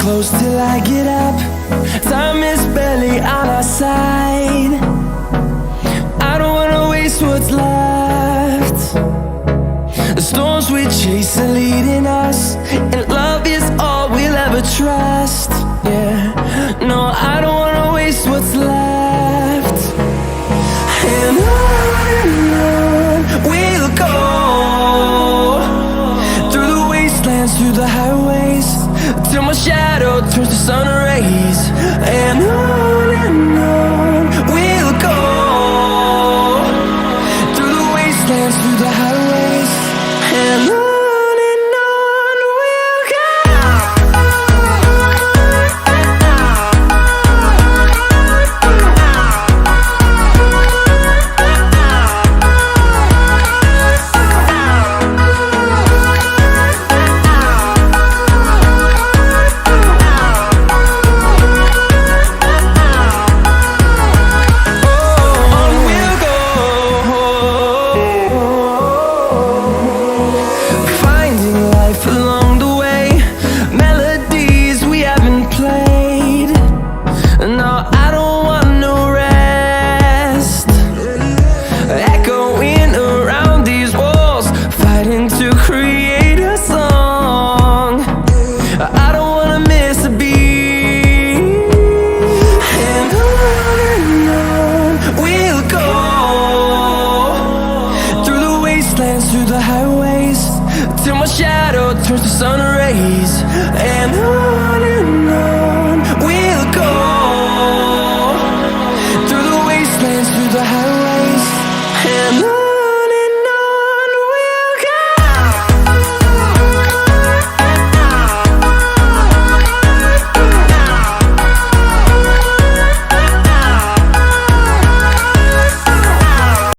close till I get up. Time is barely on our side. I don't wanna waste what's left. The storms we chase are leading us, and love is all we'll ever trust. Yeah, no, I don't wanna waste what's left. And on we'll go, through the wastelands, through the highways, till my shadow turns to sun rays. And on we'll go, through the wastelands, through the highways, and on we'll go. Through the highways, till my shadow turns to sun rays.